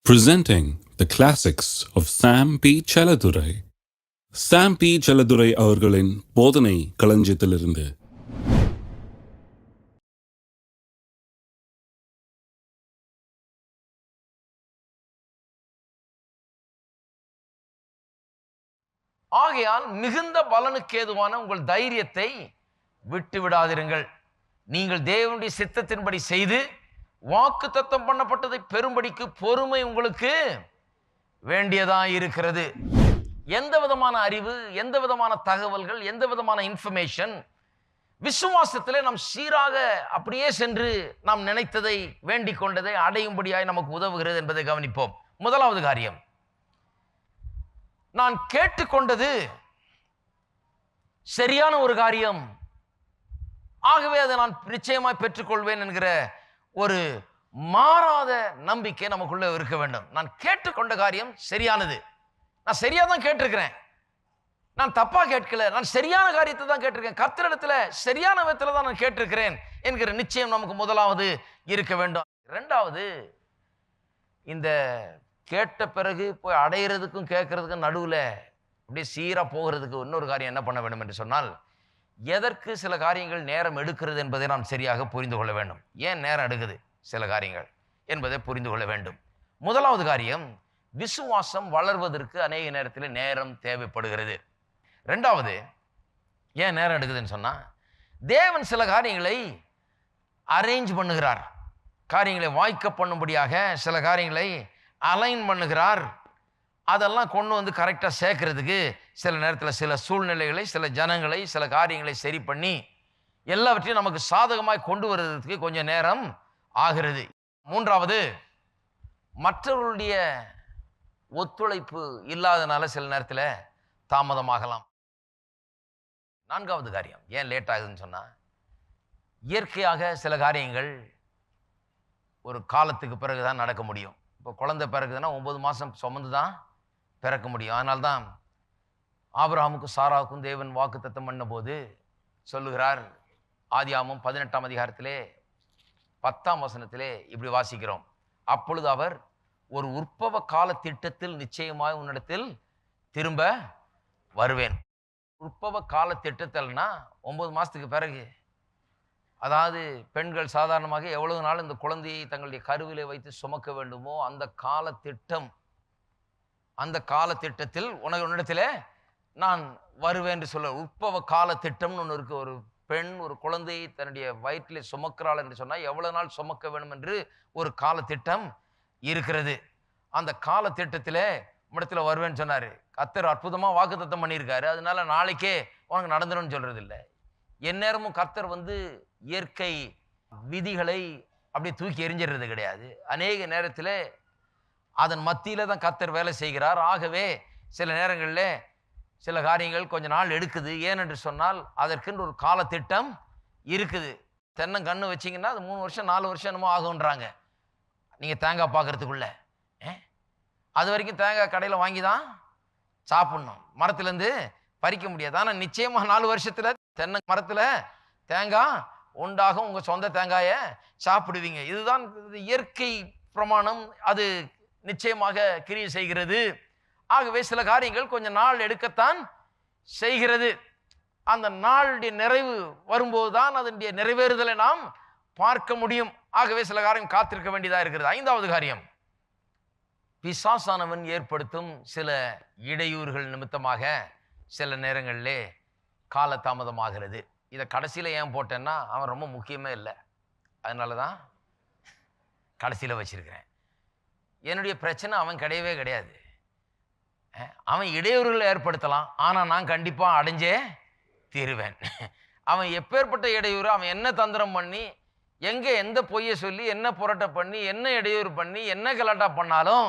Presenting the classics of Sam P. Chaladurai. Sam P. Chaladurai அவர்களின் போதனை களஞ்சியத்திலிருந்து. ஆகையால் மிகுந்த பலனுக்கு ஏதுவான உங்கள் தைரியத்தை விட்டு விடாதிருங்கள். நீங்கள் தேவனுடைய சித்தத்தின்படி செய்து வாக்கு தத்தம் பண்ணப்பட்டதை பெரும்படிக்கு பொறுமை உங்களுக்கு வேண்டியதா இருக்கிறது. எந்த விதமான அறிவு, எந்த விதமான தகவல்கள், எந்த விதமான இன்ஃபர்மேஷன் விசுவாசத்திலே நாம் சீராக அப்படியே சென்று நாம் நினைத்ததை வேண்டிக் கொண்டதை அடையும்படியாய் நமக்கு உதவுகிறது என்பதை கவனிப்போம். முதலாவது காரியம், நான் கேட்டுக்கொண்டது சரியான ஒரு காரியம், ஆகவே அதை நான் நிச்சயமாய் பெற்றுக்கொள்வேன் என்கிற ஒரு மாறாத நம்பிக்கை நமக்குள்ள இருக்க வேண்டும். நான் கேட்டுக்கொண்ட காரியம் சரியானது, நான் சரியா தான் கேட்டிருக்கிறேன், நான் தப்பா கேட்கல, நான் சரியான காரியத்தை தான் கேட்டிருக்கேன், கர்த்தரிடத்துல சரியான விதத்துல தான் நான் கேட்டிருக்கிறேன் என்கிற நிச்சயம் நமக்கு முதலாவது இருக்க வேண்டும். இரண்டாவது, இந்த கேட்ட பிறகு போய் அடையிறதுக்கும் கேட்கறதுக்கும் நடுவில் அப்படியே சீராக போகிறதுக்கு இன்னொரு காரியம் என்ன பண்ண வேண்டும் என்று சொன்னால், எதற்கு சில காரியங்கள் நேரம் எடுக்கிறது என்பதை நாம் சரியாக புரிந்து கொள்ள வேண்டும். ஏன் நேரம் எடுக்குது சில காரியங்கள் என்பதை புரிந்து கொள்ள வேண்டும். முதலாவது காரியம், விசுவாசம் வளர்வதற்கு அநேக நேரத்தில் நேரம் தேவைப்படுகிறது. ரெண்டாவது, ஏன் நேரம் எடுக்குதுன்னு சொன்னால், தேவன் சில காரியங்களை அரேஞ்ச் பண்ணுகிறார், காரியங்களை வாய்க்க பண்ணும்படியாக சில காரியங்களை அலைன் பண்ணுகிறார். அதெல்லாம் கொண்டு வந்து கரெக்டாக சேர்க்கறதுக்கு சில நேரத்தில் சில சூழ்நிலைகளை, சில ஜனங்களை, சில காரியங்களை சரி பண்ணி எல்லாவற்றையும் நமக்கு சாதகமாய் கொண்டு வருவதற்கு கொஞ்சம் நேரம் ஆகிறது. மூன்றாவது, மற்றவர்களுடைய ஒத்துழைப்பு இல்லாதனால சில நேரத்தில் தாமதமாகலாம். நான்காவது காரியம், ஏன் லேட் ஆகுதுன்னு சொன்னால், இயற்கையாக சில காரியங்கள் ஒரு காலத்துக்கு பிறகு தான் நடக்க முடியும். இப்போ குழந்தை பிறகுதுன்னா 9 மாதம் சுமந்து தான் பிறக்க முடியும். அதனால்தான் ஆபிரகாமுக்கும் சாராவுக்கும் தேவன் வாக்கு தத்தம் பண்ண போது சொல்லுகிறார், ஆதியாகமம் 18ஆம் அதிகாரத்திலே 10ஆம் வசனத்திலே இப்படி வாசிக்கிறோம், அப்பொழுது அவர் ஒரு உற்பவ கால திட்டத்தில் நிச்சயமாய் உன்னிடத்தில் திரும்ப வருவேன். உற்பவ கால திட்டத்தில்னா 9 மாதத்துக்கு பிறகு, அதாவது பெண்கள் சாதாரணமாக எவ்வளவு நாள் இந்த குழந்தையை தங்களுடைய கருவிலே வைத்து சுமக்க வேண்டுமோ அந்த கால திட்டம், அந்த கால திட்டத்தில் உன்னிடத்தில் நான் வருவேன் என்று சொல்ல உற்பவ கால திட்டம்னு ஒன்று இருக்கு. ஒரு பெண் ஒரு குழந்தையை தன்னுடைய வயிற்றிலே சுமக்கிறாள் என்று சொன்னால் எவ்வளவு நாள் சுமக்க வேண்டும் என்று ஒரு கால திட்டம் இருக்கிறது. அந்த கால திட்டத்தில் இடத்துல வருவேன்னு சொன்னார். கர்த்தர் அற்புதமாக வாக்கு தத்தம் பண்ணியிருக்காரு, அதனால நாளைக்கே உனக்கு நடந்துடும் சொல்றது இல்லை. எந்நேரமும் கர்த்தர் இயற்கை விதிகளை அப்படியே தூக்கி எறிஞ்சிடுறது கிடையாது. அநேக நேரத்தில் அதன் மத்தியில் தான் கர்த்தர் வேலை செய்கிறார். ஆகவே சில நேரங்களில் சில காரியங்கள் கொஞ்ச நாள் எடுக்குது. ஏனென்று சொன்னால் அதற்கென்று ஒரு காலத்திட்டம் இருக்குது. தென்னங்கன்று வச்சிங்கன்னா அது 3 வருஷம் 4 வருஷம் என்னமோ ஆகுன்றாங்க. நீங்கள் தேங்காய் பார்க்கறதுக்குள்ள அது வரைக்கும் தேங்காய் கடையில் வாங்கி தான் சாப்பிட்ணும், மரத்துலேருந்து பறிக்க முடியாது. ஆனால் நிச்சயமாக 4 வருஷத்தில் தென்னை மரத்தில் தேங்காய் உண்டாகும், உங்கள் சொந்த தேங்காயை சாப்பிடுவீங்க. இதுதான் இயற்கை பிரமாணம், அது நிச்சயமாக கிரியை செய்கிறது. ஆகவே சில காரியங்கள் கொஞ்சம் நாள் எடுக்கத்தான் செய்கிறது. அந்த நாளுடைய நிறைவு வரும்போது தான் அதனுடைய நிறைவேறுதலை நாம் பார்க்க முடியும். ஆகவே சில காரியம் காத்திருக்க வேண்டியதாக இருக்கிறது. 5வது காரியம், பிசாசானவன் ஏற்படுத்தும் சில இடையூறுகள் நிமித்தமாக சில நேரங்களிலே காலதாமதமாகிறது. இதை கடைசியில் ஏன் போட்டேன்னா, அவன் ரொம்ப முக்கியமே இல்லை, அதனால தான் கடைசியில் வச்சிருக்கிறேன். என்னுடைய பிரச்சனை அவன் கிடையவே கிடையாது. அவன் இடையூறுகளை ஏற்படுத்தலாம், ஆனால் நான் கண்டிப்பாக அடைஞ்சே தீருவேன். அவன் எப்பேற்பட்ட இடையூறு, அவன் என்ன தந்திரம் பண்ணி, எங்கே எந்த பொய்யை சொல்லி, என்ன புரட்டை பண்ணி, என்ன இடையூறு பண்ணி, என்ன கலாட்டா பண்ணாலும்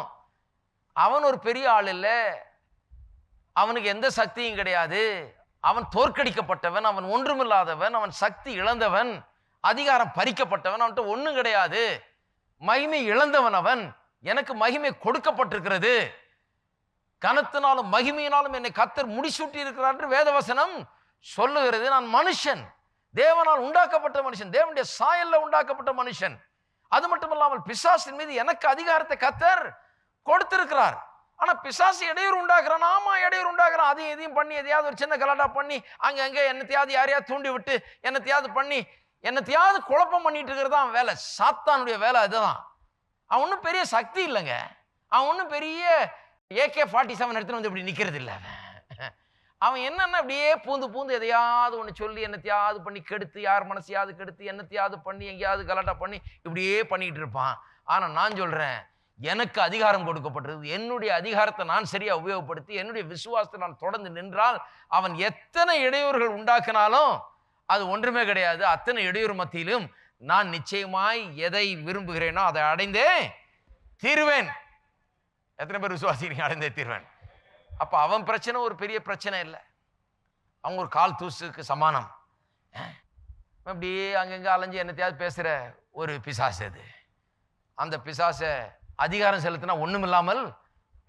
அவன் ஒரு பெரிய ஆள் இல்லை, அவனுக்கு எந்த சக்தியும் கிடையாது. அவன் தோற்கடிக்கப்பட்டவன், அவன் ஒன்றுமில்லாதவன், அவன் சக்தி இழந்தவன், அதிகாரம் பறிக்கப்பட்டவன், அவன்கிட்ட ஒன்றும் கிடையாது, மகிமை இழந்தவன் அவன். எனக்கு மகிமை கொடுக்கப்பட்டிருக்கிறது, கனத்தினாலும் மகிமையினாலும் என்னை கர்த்தர் முடிசூட்டி இருக்கிறார் என்று வேதவசனம் சொல்லுகிறது. நான் மனுஷன், தேவனால் உண்டாக்கப்பட்ட மனுஷன், தேவனுடைய சாயல்ல உண்டாக்கப்பட்ட மனுஷன். அது மட்டுமல்லாமல் பிசாசின் மீது எனக்கு அதிகாரத்தை கர்த்தர் கொடுத்திருக்கிறார். ஆனா பிசாசு இடையூறு உண்டாக்குறான். ஆமா, இடையூறு உண்டாக்குறான். அதையும் இதையும் பண்ணி எதையாவது ஒரு சின்ன கலாட்டா பண்ணி அங்க என்னத்தையாவது யாரையாவது தூண்டி விட்டு என்னத்தையாவது பண்ணி என்னத்தையாவது குழப்பம் பண்ணிட்டு இருக்கிறது அவன் வேலை. சாத்தானுடைய வேலை அதுதான். அவன் ஒன்றும் பெரிய சக்தி இல்லைங்க. அவன் ஒன்றும் பெரிய AK-47 எடுத்துன்னு வந்து இப்படி நிக்கிறது இல்லை. அவன் என்னன்னா அப்படியே பூந்து எதையாவது ஒன்று சொல்லி என்னத்தையாவது பண்ணி கெடுத்து, யார் மனசையாவது கெடுத்து, என்னத்தையாவது பண்ணி எங்கேயாவது கலாட்டா பண்ணி இப்படியே பண்ணிக்கிட்டு இருப்பான். ஆனா நான் சொல்றேன், எனக்கு அதிகாரம் கொடுக்கப்பட்டிருக்கு. என்னுடைய அதிகாரத்தை நான் சரியா உபயோகப்படுத்தி என்னுடைய விசுவாசத்தை நான் தொடர்ந்து நின்றால் அவன் எத்தனை இடையூறுகள் உண்டாக்கினாலும் அது ஒன்றுமே கிடையாது. அத்தனை இடையூறு மத்தியிலும் நான் நிச்சயமாய் எதை விரும்புகிறேனோ அதை அடைந்தே தீர்வேன். எத்தனை பேர் விசுவாசிக்கிறீங்க? அடைந்தே தீர்வேன். அப்ப அவன் பிரச்சனை ஒரு பெரிய பிரச்சனை இல்லை. அவங்க ஒரு கால் தூசுக்கு சமானம். அப்படியே அங்கங்க அலைஞ்சு என்னத்தையாவது பேசுற ஒரு பிசாசு. அது அந்த பிசாச அதிகாரம் செலுத்தினா ஒண்ணுமில்லாமல்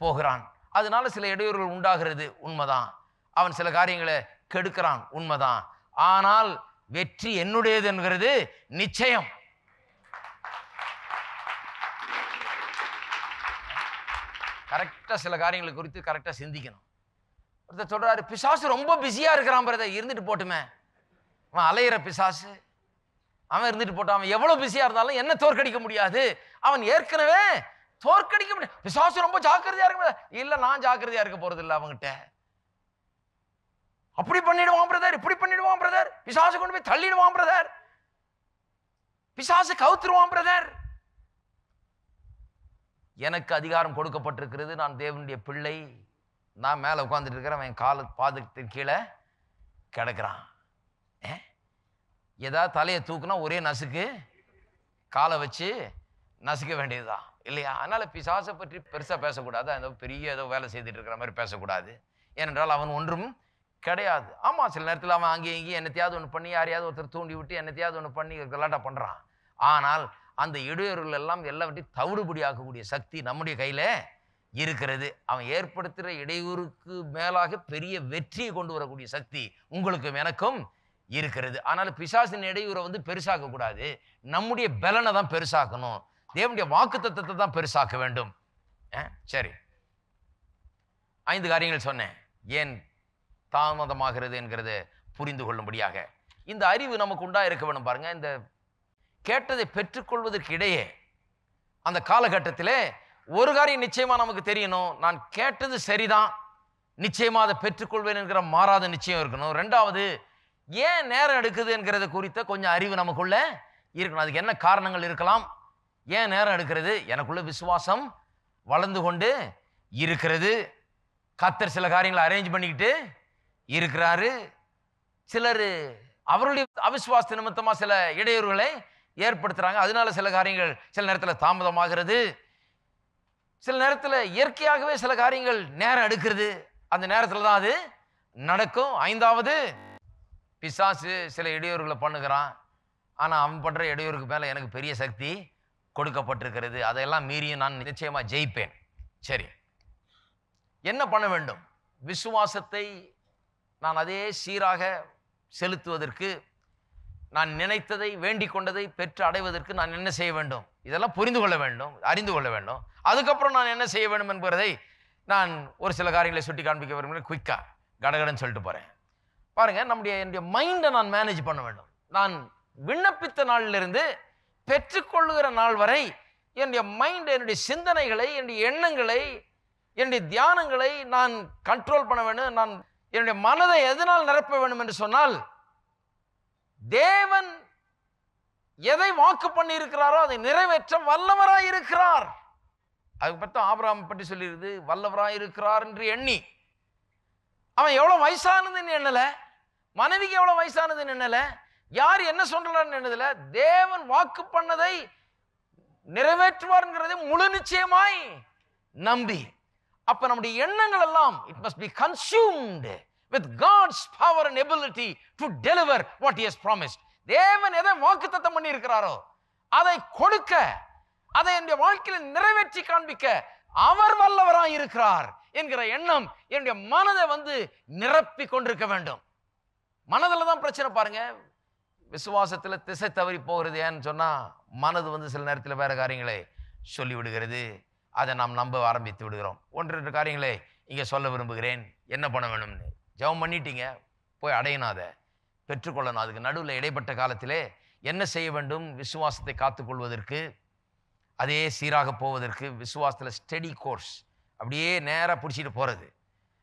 போகிறான். அதனால சில இடையூறுகள் உண்டாகிறது, உண்மைதான். அவன் சில காரியங்களை கெடுக்கிறான், உண்மைதான். ஆனால் வெற்றி என்னுடையது என்கிறது நிச்சயம். கரெக்டா சில காரியங்களை குறித்து கரெக்டா சிந்திக்கணும். ஒருத்தர் சொல்றாரு, பிசாசு ரொம்ப பிஸியா இருக்கிறான் பிரதர். இருந்துட்டு போட்டுமே, அவன் அலையிற பிசாசு, அவன் இருந்துட்டு போட்டான். அவன் எவ்வளவு பிஸியா இருந்தாலும் என்ன தோற்கடிக்க முடியாது. அவன் ஏற்கனவே தோற்கடிக்க முடியாது. பிசாசு ரொம்ப ஜாக்கிரதையா இருக்க. இல்ல, நான் ஜாக்கிரதையா இருக்க போறது இல்லை. அவங்கிட்ட அப்படி பண்ணிடுவான் பிரதர், இப்படி பண்ணிடுவான் பிரதர், பிசாசு கொண்டு போய் தள்ளிடுவான் பிரதர், பிசாசு கவுத்துருவான் பிரதர். எனக்கு அதிகாரம் கொடுக்கப்பட்டிருக்கிறது. நான் தேவனுடைய பிள்ளை. நான் மேல உட்கார்ந்துட்டு இருக்கிறேன், அவன் கால பாதத்திற்கு கீழே கிடக்கிறான். ஏதாவது தலையை தூக்குனா ஒரே நசுக்கு, காலை வச்சு நசுக்க வேண்டியதுதான் இல்லையா? அதனால பிசாசை பற்றி பெருசா பேசக்கூடாது. அந்த பெரிய ஏதோ வேலை செய்துட்டு இருக்கிற மாதிரி பேசக்கூடாது. ஏனென்றால் அவன் ஒன்றும் கிடையாது. ஆமா, சில நேரத்தில் அவன் அங்கேயும் இங்கேயும் என்னத்தையாவது ஒன்று பண்ணி யாரையாவது ஒருத்தர் தூண்டி விட்டு என்னத்தையாவது ஒன்று பண்ணி கலாட்டா பண்றான். ஆனால் அந்த இடையூறுகள் எல்லாம் எல்லாவற்றையும் தவிடுபடியாக்கக்கூடிய சக்தி நம்முடைய கையில இருக்கிறது. அவன் ஏற்படுத்துகிற இடையூறுக்கு மேலாக பெரிய வெற்றியை கொண்டு வரக்கூடிய சக்தி உங்களுக்கும் எனக்கும் இருக்கிறது. ஆனால் பிசாசின் இடையூறை வந்து பெருசாக்க கூடாது. நம்முடைய பலனை தான் பெருசாக்கணும். தேவனுடைய வாக்குத்தத்தத்தை தான் பெருசாக்க வேண்டும். சரி, 5 காரியங்கள் சொன்னேன். ஏன் தாமதமாகிறது என்கிறத புரிந்து கொள்ளும்படியாக இந்த அறிவு நமக்கு உண்டா இருக்க வேண்டும். பாருங்க, இந்த கேட்டதை பெற்றுக்கொள்வதற்கு இடையே அந்த காலகட்டத்திலே ஒரு காரியம் நிச்சயமா நமக்கு தெரியணும். நான் கேட்டது சரிதான், நிச்சயமா அதை பெற்றுக்கொள்வேன் என்கிற மாறாத நிச்சயம் இருக்கணும். 2வது, ஏன் நேரம் எடுக்குது என்கிறத குறித்த கொஞ்சம் அறிவு நமக்குள்ள இருக்கணும். அதுக்கு என்ன காரணங்கள் இருக்கலாம்? ஏன் நேரம் எடுக்கிறது? எனக்குள்ள விசுவாசம் வளர்ந்து கொண்டு இருக்கிறது. கர்த்தர் சில காரியங்களை அரேஞ்ச் பண்ணிக்கிட்டு இருக்கிறாரு. சிலர் அவருடைய அவிசுவாச நிமித்தமா சில இடையூறுகளை ஏற்படுத்துறாங்க. அதனால சில காரியங்கள் சில நேரத்தில் தாமதமாகிறது. சில நேரத்தில் இயற்கையாகவே சில காரியங்கள் நேரம் எடுக்கிறது. அந்த நேரத்தில் தான் அது நடக்கும். 5வது, பிசாசு சில இடையூறுகளை பண்ணுகிறான். ஆனால் அவன் பண்ற இடையூறுக்கு மேலே எனக்கு பெரிய சக்தி கொடுக்கப்பட்டிருக்கிறது. அதையெல்லாம் மீறியும் நான் நிச்சயமா ஜெயிப்பேன். சரி, என்ன பண்ண வேண்டும்? விசுவாசத்தை நான் அதே சீராக செலுத்துவதற்கு, நான் நினைத்ததை வேண்டிக் கொண்டதை பெற்று அடைவதற்கு நான் என்ன செய்ய வேண்டும்? இதெல்லாம் புரிந்து கொள்ள வேண்டும், அறிந்து கொள்ள வேண்டும். அதுக்கப்புறம் நான் என்ன செய்ய வேண்டும் என்பதை நான் ஒரு சில காரியங்களை சுட்டி காண்பிக்க விரும்புகிறேன். குயிக்கா கடகடன்னு சொல்லிட்டு போறேன். பாருங்க, என்னுடைய மைண்டை நான் மேனேஜ் பண்ண வேண்டும். நான் விண்ணப்பித்த நாளிலிருந்து பெற்றுக்கொள்ளுகிற நாள் வரை என்னுடைய மைண்ட், என்னுடைய சிந்தனைகளை, என்னுடைய எண்ணங்களை, என்னுடைய தியானங்களை நான் கண்ட்ரோல் பண்ண வேண்டும். நான் என்னுடைய மனதை எதனால் நிரப்ப வேண்டும் என்று சொன்னால், தேவன் எதை வாக்கு பண்ணி இருக்கிறாரோ அதை நிறைவேற்ற வல்லவராய் இருக்கிறார். அதுக்கு பற்றி ஆபிரகாம் பற்றி சொல்லியிருக்குது, வல்லவராய் இருக்கிறார் என்று எண்ணி. அவன் எவ்வளவு வயசானதுன்னு எண்ணல, மனைவிக்கு எவ்வளவு வயசானதுன்னு எண்ணல, யார் என்ன சொல்றான்னு எண்ணதுல, தேவன் வாக்கு பண்ணதை நிறைவேற்றுவார்ங்கிறதை முழு நிச்சயமாய் நம்பி. அப்ப நம்முடைய எண்ணங்கள் எல்லாம் it must be consumed with God's power and ability to deliver what he has promised. தேவன் எதை வாக்குத்தத்தம் பண்ணி இருக்கிறாரோ அதை கொடுக்க, அதை என்னுடைய வாழ்க்கையில் நிறைவேற்றி காண்பிக்க அவர் வல்லவராய் இருக்கிறார் என்கிற எண்ணம் என்னுடைய மனதை வந்து நிரப்பி கொண்டிருக்க வேண்டும். மனதில் தான் பிரச்சனை. பாருங்க, விசுவாசத்தில் திசை தவறி போகிறது. ஏன்னு சொன்னா, மனது வந்து சில நேரத்தில் வேற காரியங்களை சொல்லி விடுகிறது. அதை நாம் நம்ப ஆரம்பித்து விடுகிறோம். 1-2 காரியங்களை இங்கே சொல்ல விரும்புகிறேன். என்ன பண்ண வேணும்னு ஜெபம் பண்ணிட்டீங்க, போய் அடையணும், அதை பெற்றுக்கொள்ளணும். அதுக்கு நடுவில் இடைப்பட்ட காலத்திலே என்ன செய்ய வேண்டும்? விசுவாசத்தை காத்துக்கொள்வதற்கு, அதே சீராக போவதற்கு, விசுவாசத்தில் ஸ்டெடி கோர்ஸ் அப்படியே நேராக பிடிச்சிட்டு போகிறது.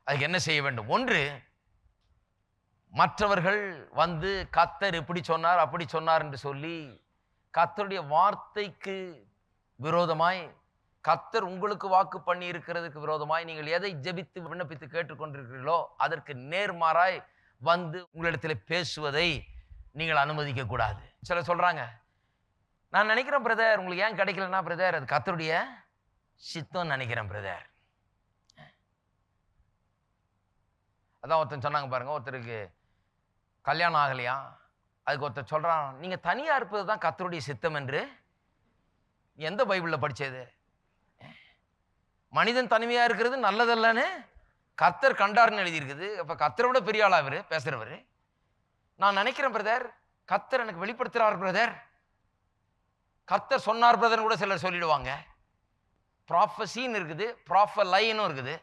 அதுக்கு என்ன செய்ய வேண்டும்? 1, மற்றவர்கள் வந்து கர்த்தர் இப்படி சொன்னார் அப்படி சொன்னார் என்று சொல்லி கர்த்தருடைய வார்த்தைக்கு விரோதமாய், கர்த்தர் உங்களுக்கு வாக்கு பண்ணி இருக்கிறதுக்கு விரோதமாய் நீங்கள் எதை ஜெபித்து விண்ணப்பித்து கேட்டுக்கொண்டிருக்கிறீர்களோ அதற்கு நேர்மாறாய் வந்து உங்களிடத்தில் பேசுவதை நீங்கள் அனுமதிக்க கூடாது. சிலர் சொல்றாங்க, நான் நினைக்கிறேன் பிரதர், உங்களுக்கு ஏன் கிடைக்கலன்னா பிரதர் அது கர்த்தருடைய சித்தம் நினைக்கிறேன் பிரதர். அதான் ஒருத்தன் சொன்னாங்க பாருங்க, ஒருத்தருக்கு கல்யாணம் ஆகலையா, அதுக்கு ஒருத்தர் சொல்றான், நீங்க தனியா இருப்பது தான் கர்த்தருடைய சித்தம் என்று. எந்த பைபிள்ல படிச்சது? மனிதன் தனிமையா இருக்கிறது நல்லதல்லன்னு கர்த்தர் கண்டார்னு எழுதியிருக்குது. அப்ப கர்த்தரை விட பெரிய ஆளா அவரு பேசுறவரு. நான் நினைக்கிறேன் பிரதர், கர்த்தர் எனக்கு வெளிப்படுத்துறார் பிரதர், கர்த்தர் சொன்னார் பிரதர் கூட சிலர் சொல்லிடுவாங்க. ப்ராஃபஸின்னு இருக்குது, ப்ராஃபலைன்னு இருக்குது.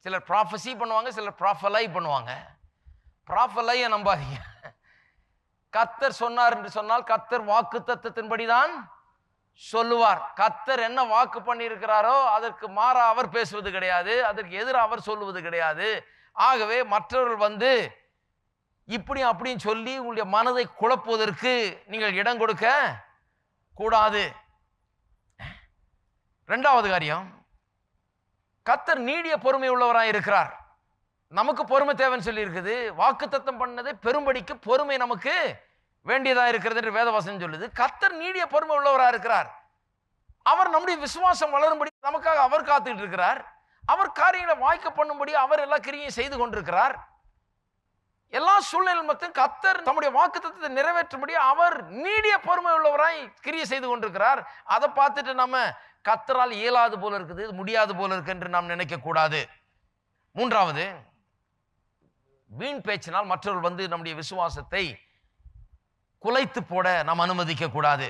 சிலர் ப்ராஃபஸி பண்ணுவாங்க, சிலர் ப்ராஃபலை பண்ணுவாங்க. ப்ராஃபலையை நம்பாதீங்க. கர்த்தர் சொன்னார் என்று சொன்னால் கர்த்தர் வாக்கு தத்தத்தின்படிதான் சொல்லுவார். கர்த்தர் என்ன வாக்கு பண்ணி இருக்கிறாரோ அதற்கு மாறா அவர் பேசுவது கிடையாது, அதற்கு எதிராக அவர் சொல்லுவது கிடையாது. ஆகவே மற்றவர்கள் வந்து இப்படி அப்படின்னு சொல்லி உங்களுடைய மனதை குழப்புவதற்கு நீங்கள் இடம் கொடுக்க கூடாது. 2வது காரியம், கர்த்தர் நீடிய பொறுமை உள்ளவராய் இருக்கிறார். நமக்கு பொறுமை தேவைன்னு சொல்லி இருக்குது. வாக்குத்தத்தம் பண்ணதை பெரும்படிக்கு பொறுமை நமக்கு வேண்டியதா இருக்கிறது என்று வேதவசனம் சொல்லுது. கர்த்தர் நீடிய பொறுமை உள்ளவராக இருக்கிறார். அவர் நம்முடைய விசுவாசம் வளரும்படி நமக்காக அவர் காத்துக்கிட்டு இருக்கிறார். அவர் காரியங்களை வாய்க்க பண்ணும்படி அவர் எல்லா கிரியையும் செய்து கொண்டிருக்கிறார். எல்லா சூழ்நிலை மத்தியும் கர்த்தர் தம்முடைய வாக்குத்தத்தத்தை நிறைவேற்றும்படி அவர் நீடிய பொறுமை உள்ளவராய் கிரியை செய்து கொண்டிருக்கிறார். அதை பார்த்துட்டு நம்ம கர்த்தரால் இயலாது போல இருக்குது, முடியாது போல இருக்கு என்று நாம் நினைக்க கூடாது. 3வது, வீண் பேச்சினால் மற்றவர்கள் வந்து நம்முடைய விசுவாசத்தை குலைத்து போட நாம் அனுமதிக்க கூடாது.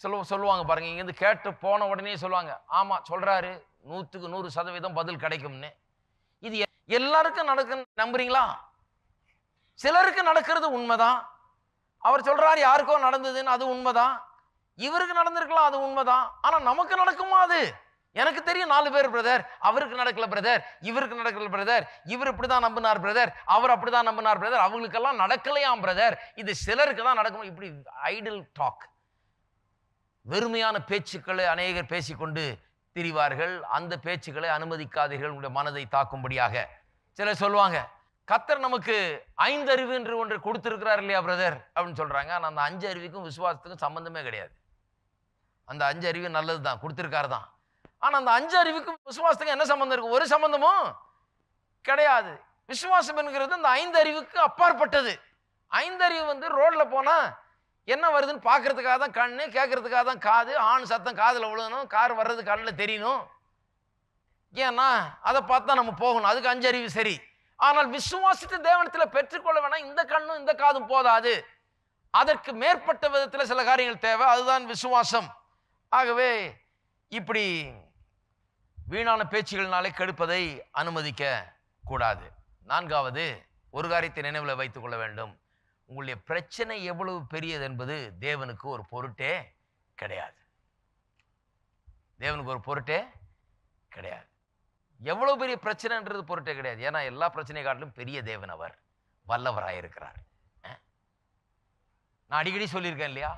சொல்லுவாங்க பாருங்க, இங்கிருந்து கேட்டு போன உடனே சொல்லுவாங்க, ஆமா சொல்றாரு 100க்கு 100% பதில் கிடைக்கும்னு. இது எல்லாருக்கும் நடக்குன்னு நம்புறீங்களா? சிலருக்கு நடக்கிறது உண்மைதான். அவர் சொல்றாரு யாருக்கோ நடந்ததுன்னு, அது உண்மைதான். இவருக்கு நடந்திருக்கலாம், அது உண்மைதான். ஆனா நமக்கு நடக்குமா? அது எனக்கு தெரியும் 4 பேர் பிரதர், அவருக்கு நடக்கல பிரதர், இவருக்கு நடக்கல பிரதர், இவர் இப்படிதான் நம்பினார் பிரதர், அவர் அப்படிதான் நம்பினார் பிரதர், அவங்களுக்கெல்லாம் நடக்கலையாம் பிரதர், இது சிலருக்கு தான் நடக்கும். இப்படி ஐடில் டாக், வெறுமையான பேச்சுக்களை அநேகர் பேசிக்கொண்டு திரிவார்கள். அந்த பேச்சுக்களை அனுமதிக்காதீர்கள் உங்களுடைய மனதை தாக்கும்படியாக. சிலர் சொல்லுவாங்க, கர்த்தர் நமக்கு 5 அறிவு என்று ஒன்று கொடுத்திருக்கிறார் இல்லையா பிரதர் அப்படின்னு சொல்றாங்க. ஆனா அந்த 5 அறிவுக்கும் விசுவாசத்துக்கும் சம்பந்தமே கிடையாது. அந்த 5 அறிவு நல்லது தான், கொடுத்திருக்காரு தான். ஆனா அந்த 5 அறிவுக்கும் விசுவாசத்துக்கு என்ன சம்பந்தம் இருக்கு? ஒரு சம்பந்தமும் கிடையாது. விசுவாசம் என்கிறது அந்த 5 அறிவுக்கு அப்பாற்பட்டது. 5 அறிவு வந்து ரோட்ல போனா என்ன வருதுன்னு பார்க்கறதுக்காக தான் கண்ணு, கேட்கறதுக்காக தான் காது, ஆண் சத்தம் காதுல விழுகணும், கார் வர்றது கண்ணில் தெரியணும். ஏன்னா அதை பார்த்தா நம்ம போகணும், அதுக்கு 5 அறிவு சரி. ஆனால் விசுவாசத்தை தேவனத்தில் பெற்றுக்கொள்ள வேணாம், இந்த கண்ணும் இந்த காதும் போதாது, அதற்கு மேற்பட்ட விதத்தில் சில காரியங்கள் தேவை, அதுதான் விசுவாசம். ஆகவே இப்படி வீணான பேச்சுகளினாலே கெடுப்பதை அனுமதிக்க கூடாது. 4வது, ஒரு காரியத்தை நினைவில் வைத்துக் கொள்ள வேண்டும், உங்களுடைய பிரச்சனை எவ்வளவு பெரியது என்பது தேவனுக்கு ஒரு பொருட்டே கிடையாது. தேவனுக்கு ஒரு பொருட்டே கிடையாது. எவ்வளவு பெரிய பிரச்சனைன்றது பொருட்டே கிடையாது. ஏன்னா எல்லா பிரச்சனை காட்டிலும் பெரிய தேவன் அவர் வல்லவராயிருக்கிறார். நான் அடிக்கடி சொல்லியிருக்கேன் இல்லையா,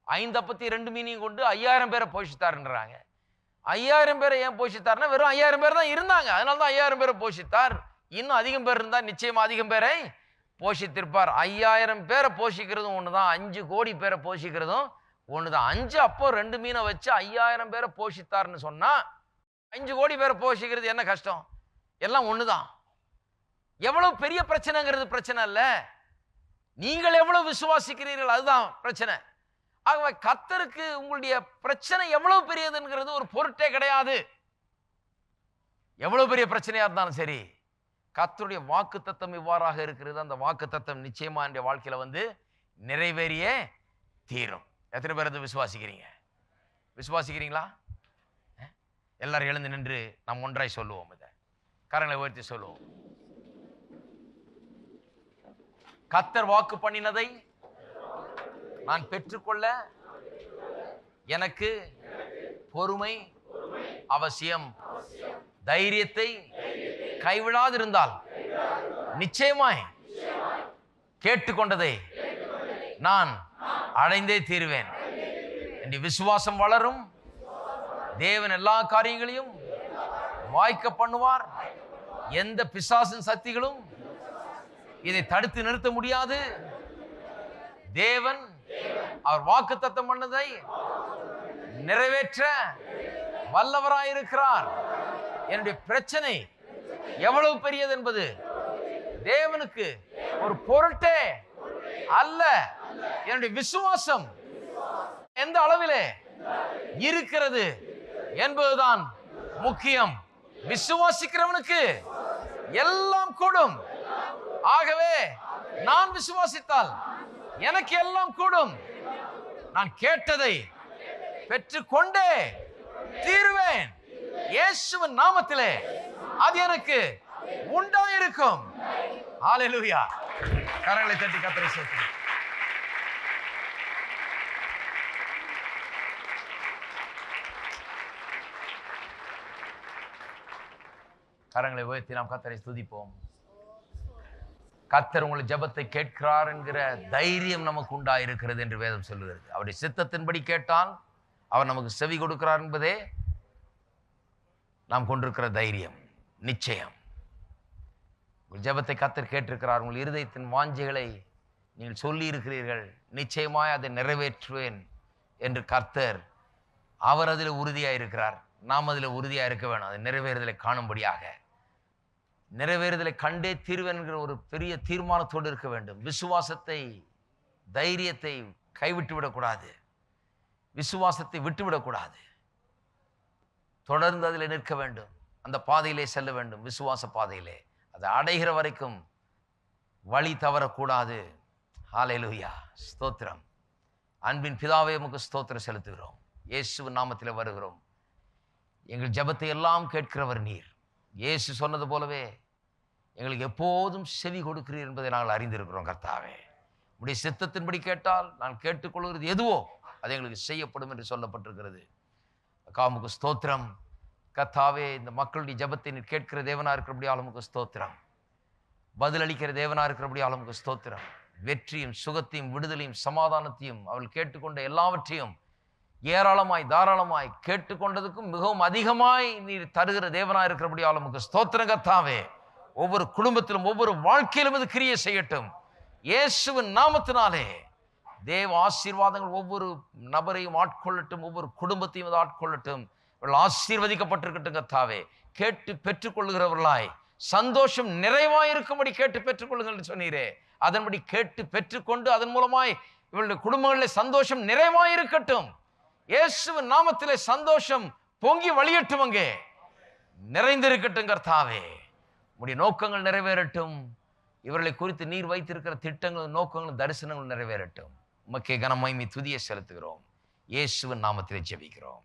5 அப்பத்தி 2 மீனையும் கொண்டு 5000 பேரை போஷித்தார்ன்றாங்க. 5000 பேரை ஏன் போஷித்தார்னா வெறும் 5000 பேர் தான் இருந்தாங்க, அதனால தான் 5000 பேரை போஷித்தார். இன்னும் அதிகம் பேர் இருந்தால் நிச்சயமா அதிகம் பேரை போஷித்திருப்பார். 5000 பேரை போஷிக்கிறதும் ஒண்ணுதான், 5 கோடி பேரை போஷிக்கிறதும் ஒண்ணுதான். 5 அப்போ 2 மீனை வச்சு 5000 பேரை போஷித்தார்னு சொன்னா 5 கோடி பேரை போஷிக்கிறது என்ன கஷ்டம்? எல்லாம் ஒண்ணுதான். எவ்வளவு பெரிய பிரச்சனைங்கிறது பிரச்சனை இல்ல, நீங்கள் எவ்வளவு விசுவாசிக்கிறீர்கள் அதுதான் பிரச்சனை. ஆகவே கர்த்தருக்கு உங்களுடைய பிரச்சனை எவ்வளவு பெரியதுங்கிறது ஒரு பொருட்டே கிடையாது. எவ்வளவு பெரிய பிரச்சனையா இருந்தாலும் சரி, கர்த்தருடைய வாக்குத்தத்தம் இவ்வாறாக இருக்கிறது, அந்த வாக்குத்தத்தம் நிச்சயமா என்னுடைய வாழ்க்கையில வந்து நிறைவேறியே தீரும். எத்தனை பேர் அதை விசுவாசிக்கிறீங்க? விசுவாசிக்கிறீங்களா? எல்லாரும் எழுந்து நின்று நாம் ஒன்றாய் சொல்லுவோம். இதை கரங்களை உயர்த்தி சொல்லுவோம். கர்த்தர் வாக்கு பண்ணினதை நான் பெற்றுக்கொள்ள எனக்கு பொறுமை அவசியம். தைரியத்தை கைவிடாதிருந்தால் நிச்சயமாய் கேட்டுக்கொண்டதை நான் அடைந்தே தீருவேன். என் விசுவாசம் வளரும். தேவன் எல்லா காரியங்களையும் வாய்க்க பண்ணுவார். எந்த பிசாசின் சக்திகளும் இதை தடுத்து நிறுத்த முடியாது. தேவன் அவர் வாக்குத்தத்தம் பண்ணதை நிறைவேற்ற வல்லவராயிருக்கிறார். என்னுடைய பிரச்சனை எவ்வளவு பெரியது என்பது தேவனுக்கு ஒரு பொருட்டே அல்ல. என்னுடைய விசுவாசம் எந்த அளவிலே இருக்கிறது என்பதுதான் முக்கியம். விசுவாசிக்கிறவனுக்கு எல்லாம் கூடும். ஆகவே நான் விசுவாசித்தால் எனக்கு எல்லாம் கூடும். நான் கேட்டதை பெற்றுக்கொண்டே தீருவேன். இயேசுவின் நாமத்திலே அது எனக்கு உண்டாயிருக்கும். ஹல்லேலூயா. கரங்களை தட்டி கர்த்தரை ஸ்தோத்திரிக்கிறேன். கரங்களை உயர்த்தி நாம் கர்த்தரை ஸ்துதிப்போம். கர்த்தர் உங்கள் ஜெபத்தை கேட்கிறார் என்கிற தைரியம் நமக்கு உண்டாயிருக்கிறது என்று வேதம் சொல்லுகிறது. அவருடைய சித்தத்தின்படி கேட்டால் அவர் நமக்கு செவி கொடுக்கிறார் என்பதே நாம் கொண்டிருக்கிற தைரியம், நிச்சயம். உங்கள் ஜெபத்தை கர்த்தர் கேட்டிருக்கிறார். உங்கள் இருதயத்தின் வாஞ்சைகளை நீங்கள் சொல்லி இருக்கிறீர்கள். நிச்சயமாய் அதை நிறைவேற்றுவேன் என்று கர்த்தர் அவர் அதில் உறுதியாக இருக்கிறார். நாம் அதில் உறுதியாக இருக்க வேணும். அதை நிறைவேறுதலை காணும்படியாக, நிறைவேறுதலை கண்டே தீர்வேன் என்கிற ஒரு பெரிய தீர்மானத்தோடு இருக்க வேண்டும். விசுவாசத்தை, தைரியத்தை கைவிட்டு விடக்கூடாது. விசுவாசத்தை விட்டுவிடக்கூடாது. தொடர்ந்து அதில் நிற்க வேண்டும். அந்த பாதையிலே செல்ல வேண்டும். விசுவாச பாதையிலே அதை அடைகிற வரைக்கும் வழி தவறக்கூடாது. ஹல்லேலூயா. ஸ்தோத்திரம். அன்பின் பிதாவே உமக்கு ஸ்தோத்திரம் செலுத்துகிறோம். இயேசுவின் நாமத்தில் வருகிறோம். எங்கள் ஜெபத்தை எல்லாம் கேட்கிறவர் நீர். இயேசு சொன்னது போலவே எங்களுக்கு எப்போதும் செவி கொடுக்கிறீர் என்பதை நாங்கள் அறிந்திருக்கிறோம். கர்த்தாவே, உம்முடைய சித்தத்தின்படி கேட்டால் நான் கேட்டுக்கொள்கிறது எதுவோ அது எங்களுக்கு செய்யப்படும் என்று சொல்லப்பட்டிருக்கிறது. காமுக்கு ஸ்தோத்திரம். கர்த்தாவே, இந்த மக்களுடைய ஜெபத்தை நீர் கேட்கிற தேவனா இருக்கிறபடியால் உமக்கு ஸ்தோத்திரம். பதிலளிக்கிற தேவனா இருக்கிறபடியால் உமக்கு ஸ்தோத்திரம். வெற்றியும் சுகத்தையும் விடுதலையும் சமாதானத்தையும் அவள் கேட்டுக்கொண்ட எல்லாவற்றையும் ஏராளமாய் தாராளமாய் கேட்டுக்கொண்டதுக்கும் மிகவும் அதிகமாய் நீர் தருகிற தேவனா இருக்கிறபடியால் உமக்கு ஸ்தோத்திரம். கர்த்தாவே, ஒவ்வொரு குடும்பத்திலும் ஒவ்வொரு வாழ்க்கையிலும் இது கிரியை செய்யட்டும். இயேசுவின் நாமத்தினாலே தேவ ஆசீர்வாதங்கள் ஒவ்வொரு நபரையும் ஆட்கொள்ளட்டும். ஒவ்வொரு குடும்பத்தையும் அது ஆட்கொள்ளட்டும். இவர்கள் ஆசீர்வதிக்கப்பட்டிருக்கட்டும். கர்த்தாவே, கேட்டு பெற்றுக்கொள்ளுகிறவர்களாய் சந்தோஷம் நிறைவாயிருக்கும்படி கேட்டு பெற்றுக்கொள்ளுங்கள் என்று சொன்னீரே. அதன்படி கேட்டு பெற்றுக்கொண்டு அதன் மூலமாய் இவர்களுடைய குடும்பங்களில் சந்தோஷம் நிறைவாயிருக்கட்டும். இயேசுவின் நாமத்திலே சந்தோஷம் பொங்கி வழியட்டும். அங்கே நிறைந்திருக்கட்டும். கர்த்தாவே, உம்முடைய நோக்கங்கள் நிறைவேறட்டும். இவர்களை குறித்து நீர் வைத்திருக்கிற திட்டங்களும் நோக்கங்களும் தரிசனங்களும் நிறைவேறட்டும். உமக்கே கன மகிமை துதியை செலுத்துகிறோம். இயேசுவின் நாமத்திலே ஜெபிக்கிறோம்.